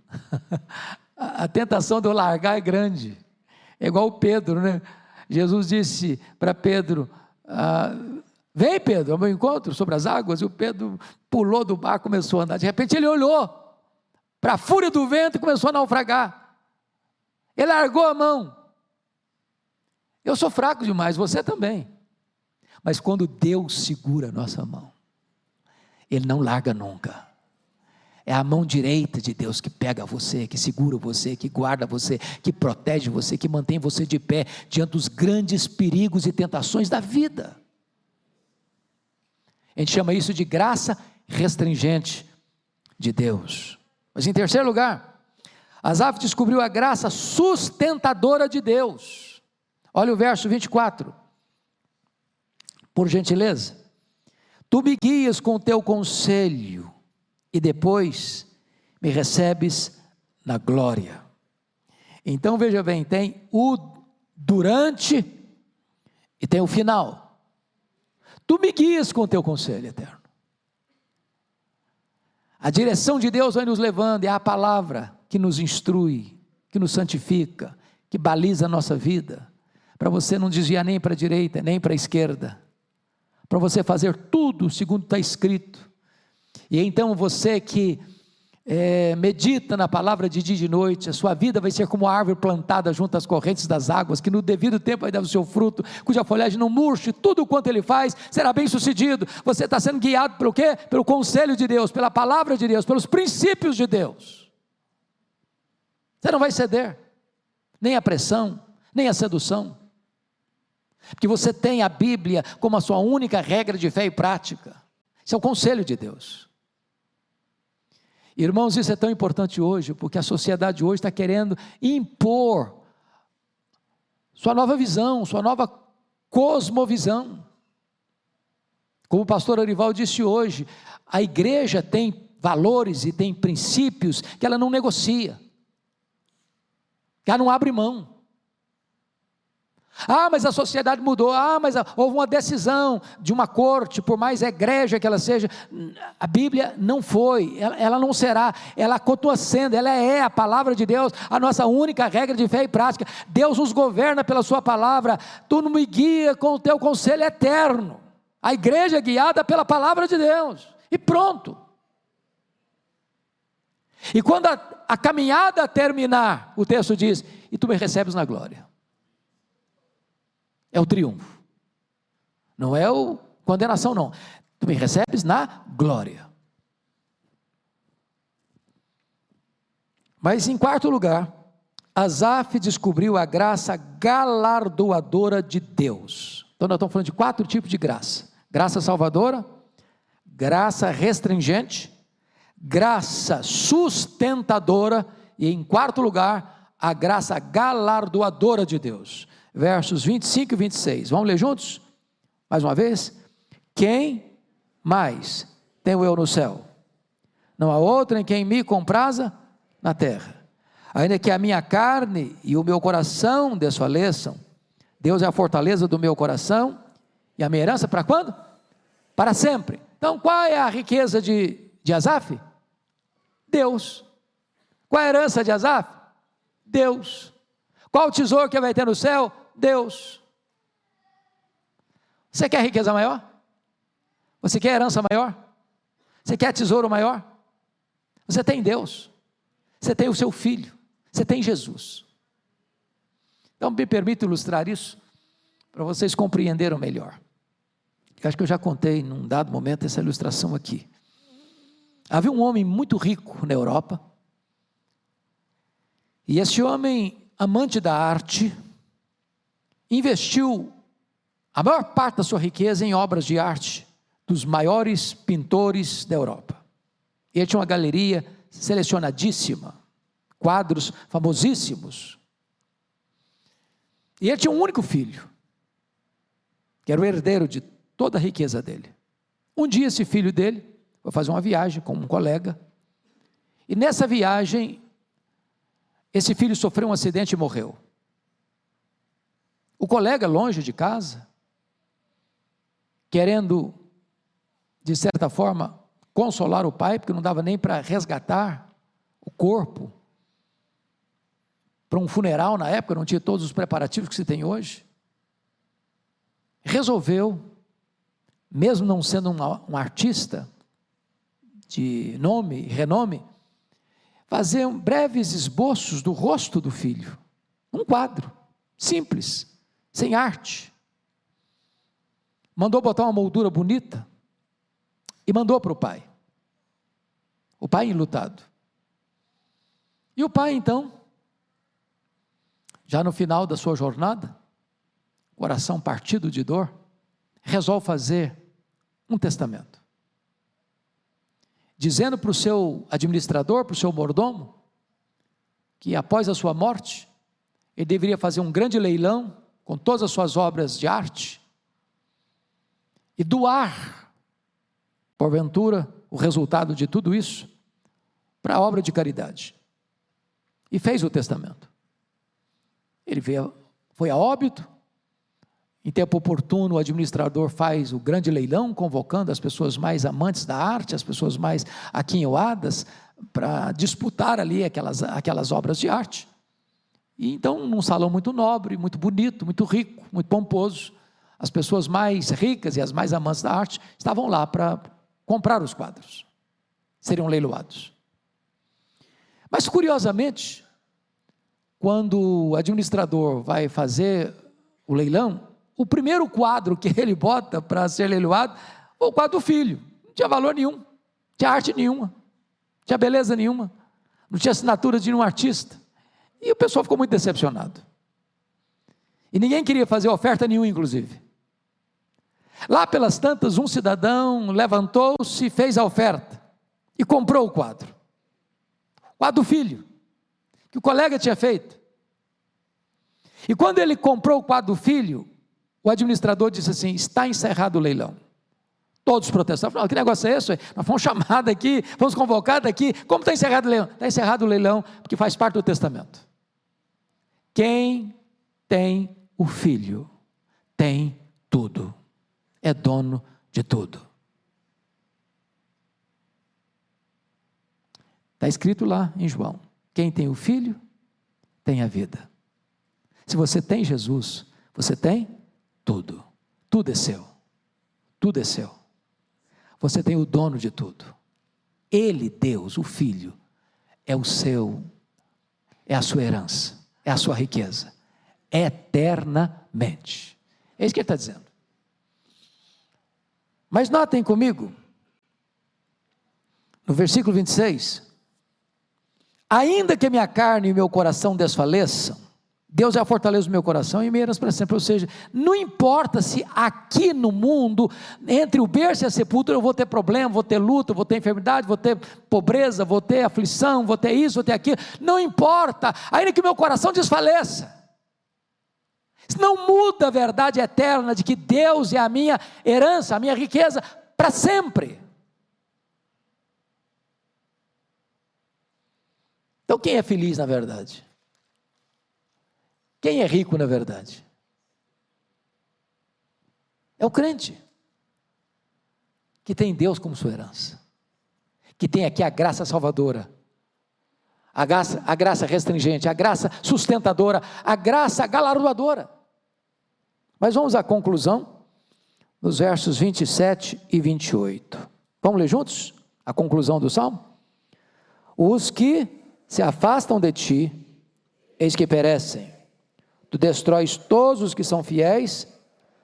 A tentação de eu largar é grande. É igual o Pedro, né? Jesus disse para Pedro: vem Pedro, ao meu encontro sobre as águas. E o Pedro pulou do barco, começou a andar. De repente ele olhou para a fúria do vento e começou a naufragar. Ele largou a mão. Eu sou fraco demais, você também. Mas quando Deus segura a nossa mão, Ele não larga nunca. É a mão direita de Deus que pega você, que segura você, que guarda você, que protege você, que mantém você de pé diante dos grandes perigos e tentações da vida. A gente chama isso de graça restringente de Deus. Mas em terceiro lugar, Asaf descobriu a graça sustentadora de Deus. Olha o verso 24, por gentileza. Tu me guias com o teu conselho, e depois me recebes na glória. Então veja bem, tem o durante e tem o final. Tu me guias com o teu conselho eterno. A direção de Deus vai nos levando, é a palavra que nos instrui, que nos santifica, que baliza a nossa vida, para você não desviar nem para a direita, nem para a esquerda, para você fazer tudo segundo está escrito. E então você que medita na palavra de dia e de noite, a sua vida vai ser como uma árvore plantada junto às correntes das águas, que no devido tempo vai dar o seu fruto, cuja folhagem não murche, tudo quanto ele faz será bem sucedido. Você está sendo guiado pelo quê? Pelo conselho de Deus, pela palavra de Deus, pelos princípios de Deus. Você não vai ceder, nem à pressão, nem à sedução, porque você tem a Bíblia como a sua única regra de fé e prática. Isso é o conselho de Deus. Irmãos, isso é tão importante hoje, porque a sociedade hoje está querendo impor sua nova visão, sua nova cosmovisão. Como o pastor Arival disse hoje, a igreja tem valores e tem princípios que ela não negocia, que ela não abre mão. Mas a sociedade mudou, mas houve uma decisão de uma corte, por mais egrégia que ela seja. A Bíblia não foi, ela não será, ela continua sendo, ela é a palavra de Deus, a nossa única regra de fé e prática. Deus nos governa pela sua palavra. Tu me guia com o teu conselho eterno. A igreja é guiada pela palavra de Deus, e pronto. E quando a caminhada terminar, o texto diz: e tu me recebes na glória. É o triunfo, não é a condenação, não. Tu me recebes na glória. Mas em quarto lugar, Asaf descobriu a graça galardoadora de Deus. Então nós estamos falando de 4 tipos de graça: graça salvadora, graça restringente, graça sustentadora e, em quarto lugar, a graça galardoadora de Deus. Versos 25 e 26, vamos ler juntos? Mais uma vez. Quem mais tenho eu no céu? Não há outro em quem me compraza na terra. Ainda que a minha carne e o meu coração desfaleçam, Deus é a fortaleza do meu coração, e a minha herança para quando? Para sempre. Então qual é a riqueza de Asaf? Deus. Qual é a herança de Asaf? Deus. Qual o tesouro que vai ter no céu? Deus. Você quer riqueza maior? Você quer herança maior? Você quer tesouro maior? Você tem Deus. Você tem o seu Filho. Você tem Jesus. Então me permito ilustrar isso para vocês compreenderem melhor. Eu acho que eu já contei num dado momento essa ilustração aqui. Havia um homem muito rico na Europa, e esse homem, amante da arte, investiu a maior parte da sua riqueza em obras de arte dos maiores pintores da Europa. Ele tinha uma galeria selecionadíssima, quadros famosíssimos. E ele tinha um único filho, que era o herdeiro de toda a riqueza dele. Um dia esse filho dele foi fazer uma viagem com um colega, e nessa viagem, esse filho sofreu um acidente e morreu. O colega, longe de casa, querendo, de certa forma, consolar o pai, porque não dava nem para resgatar o corpo, para um funeral na época, não tinha todos os preparativos que se tem hoje, resolveu, mesmo não sendo um artista de nome e renome, fazer breves esboços do rosto do filho, um quadro, simples, sem arte, mandou botar uma moldura bonita, e mandou para o pai enlutado, e o pai então, já no final da sua jornada, coração partido de dor, resolve fazer um testamento, dizendo para o seu administrador, para o seu mordomo, que após a sua morte, ele deveria fazer um grande leilão, com todas as suas obras de arte, e doar, porventura, o resultado de tudo isso, para a obra de caridade, e fez o testamento. Ele foi a óbito, em tempo oportuno o administrador faz o grande leilão, convocando as pessoas mais amantes da arte, as pessoas mais aquinhoadas, para disputar ali aquelas obras de arte, e então num salão muito nobre, muito bonito, muito rico, muito pomposo, as pessoas mais ricas e as mais amantes da arte, estavam lá para comprar os quadros, seriam leiloados. Mas curiosamente, quando o administrador vai fazer o leilão, o primeiro quadro que ele bota para ser leiloado, foi o quadro do filho, não tinha valor nenhum, não tinha arte nenhuma, não tinha beleza nenhuma, não tinha assinatura de nenhum artista, e o pessoal ficou muito decepcionado, e ninguém queria fazer oferta nenhuma inclusive. Lá pelas tantas, um cidadão levantou-se e fez a oferta, e comprou o quadro do filho, que o colega tinha feito. E quando ele comprou o quadro do filho, o administrador disse assim: está encerrado o leilão. Todos protestaram, falaram: que negócio é esse? Nós fomos chamados aqui, fomos convocados aqui, como está encerrado o leilão? Está encerrado o leilão, porque faz parte do testamento. Quem tem o filho, tem tudo, é dono de tudo. Está escrito lá em João: quem tem o filho, tem a vida. Se você tem Jesus, você tem tudo, tudo é seu, tudo é seu, você tem o dono de tudo, Ele, Deus, o Filho, é o seu, é a sua herança, é a sua riqueza, eternamente, é isso que ele está dizendo. Mas notem comigo, no versículo 26, ainda que minha carne e meu coração desfaleçam, Deus é a fortaleza do meu coração e minha herança para sempre. Ou seja, não importa se aqui no mundo, entre o berço e a sepultura, eu vou ter problema, vou ter luta, vou ter enfermidade, vou ter pobreza, vou ter aflição, vou ter isso, vou ter aquilo, não importa, ainda que meu coração desfaleça, isso não muda a verdade eterna de que Deus é a minha herança, a minha riqueza para sempre. Então quem é feliz na verdade? Quem é rico na verdade? É o crente, que tem Deus como sua herança, que tem aqui a graça salvadora, a graça restringente, a graça sustentadora, a graça galardoadora. Mas vamos à conclusão, nos versos 27 e 28. Vamos ler juntos a conclusão do Salmo? Os que se afastam de ti, eis que perecem. Tu destróis todos os que são fiéis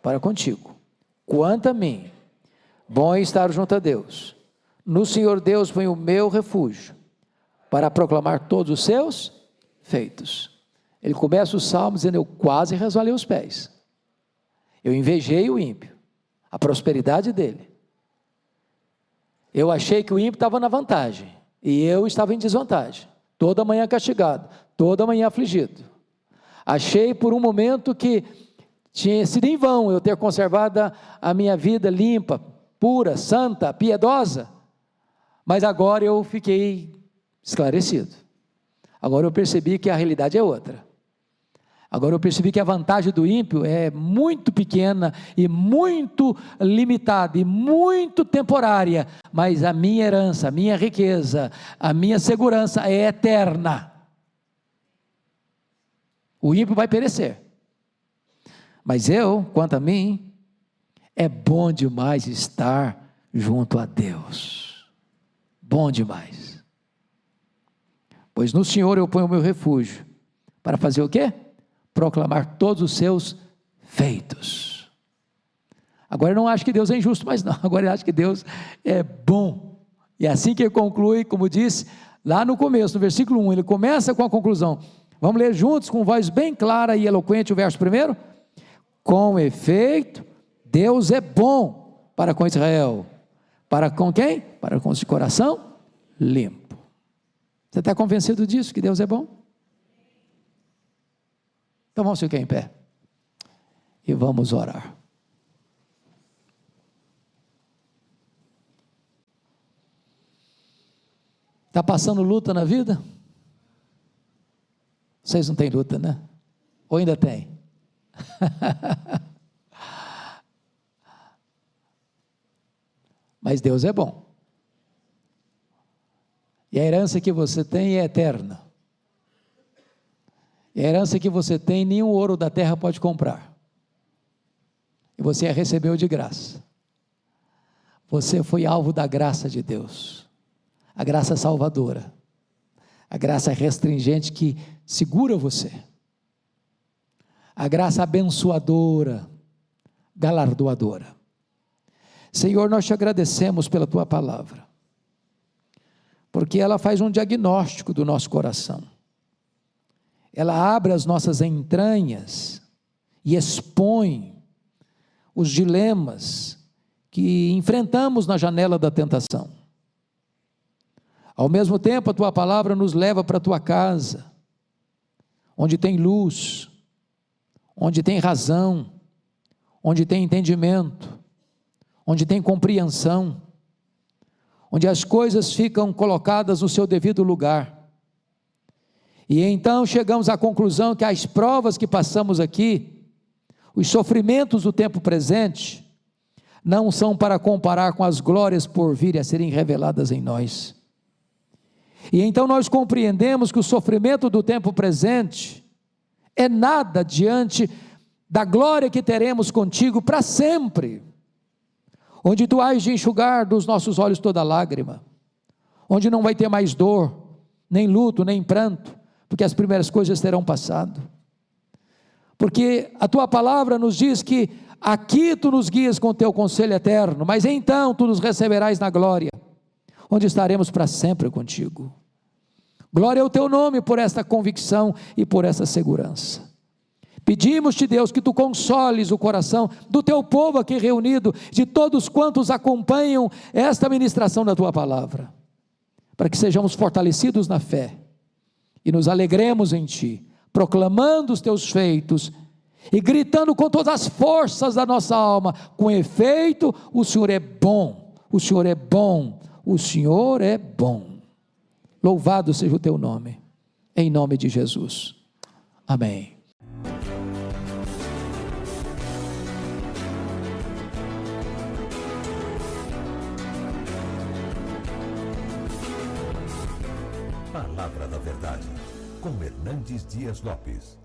para contigo. Quanto a mim, bom é estar junto a Deus. No Senhor Deus foi o meu refúgio, para proclamar todos os seus feitos. Ele começa o Salmo dizendo: eu quase resvalei os pés. Eu invejei o ímpio, a prosperidade dele. Eu achei que o ímpio estava na vantagem, e eu estava em desvantagem. Toda manhã castigado, toda manhã afligido. Achei por um momento que tinha sido em vão eu ter conservado a minha vida limpa, pura, santa, piedosa. Mas agora eu fiquei esclarecido. Agora eu percebi que a realidade é outra. Agora eu percebi que a vantagem do ímpio é muito pequena e muito limitada e muito temporária, mas a minha herança, a minha riqueza, a minha segurança é eterna. O ímpio vai perecer, mas eu, quanto a mim, é bom demais estar junto a Deus, bom demais, pois no Senhor eu ponho o meu refúgio, para fazer o quê? Proclamar todos os seus feitos. Agora eu não acho que Deus é injusto, mas não, agora eu acho que Deus é bom, e assim que ele conclui, como disse, lá no começo, no versículo 1, ele começa com a conclusão. Vamos ler juntos com voz bem clara e eloquente o verso primeiro? Com efeito, Deus é bom para com Israel. Para com quem? Para com o coração limpo. Você está convencido disso, que Deus é bom? Então vamos ficar em pé e vamos orar. Está passando luta na vida? Vocês não têm luta, né? Ou ainda tem? Mas Deus é bom. E a herança que você tem é eterna. E a herança que você tem, nenhum ouro da terra pode comprar. E você a recebeu de graça. Você foi alvo da graça de Deus. A graça salvadora. A graça restringente que segura você. A graça abençoadora, galardoadora. Senhor, nós te agradecemos pela tua palavra, porque ela faz um diagnóstico do nosso coração. Ela abre as nossas entranhas e expõe os dilemas que enfrentamos na janela da tentação. Ao mesmo tempo, a tua palavra nos leva para a tua casa, onde tem luz, onde tem razão, onde tem entendimento, onde tem compreensão, onde as coisas ficam colocadas no seu devido lugar. E então chegamos à conclusão que as provas que passamos aqui, os sofrimentos do tempo presente, não são para comparar com as glórias por vir a serem reveladas em nós. E então nós compreendemos que o sofrimento do tempo presente é nada diante da glória que teremos contigo para sempre, onde tu hás de enxugar dos nossos olhos toda lágrima, onde não vai ter mais dor, nem luto, nem pranto, porque as primeiras coisas terão passado. Porque a tua palavra nos diz que aqui tu nos guias com teu conselho eterno, mas então tu nos receberás na glória, onde estaremos para sempre contigo. Glória ao teu nome por esta convicção e por essa segurança. Pedimos-te, Deus, que tu consoles o coração do teu povo aqui reunido, de todos quantos acompanham esta ministração da tua palavra, para que sejamos fortalecidos na fé e nos alegremos em ti, proclamando os teus feitos e gritando com todas as forças da nossa alma: com efeito, o Senhor é bom, o Senhor é bom, o Senhor é bom. Louvado seja o teu nome, em nome de Jesus, amém. Palavra Palavra da Verdade, com Hernandes Dias Lopes.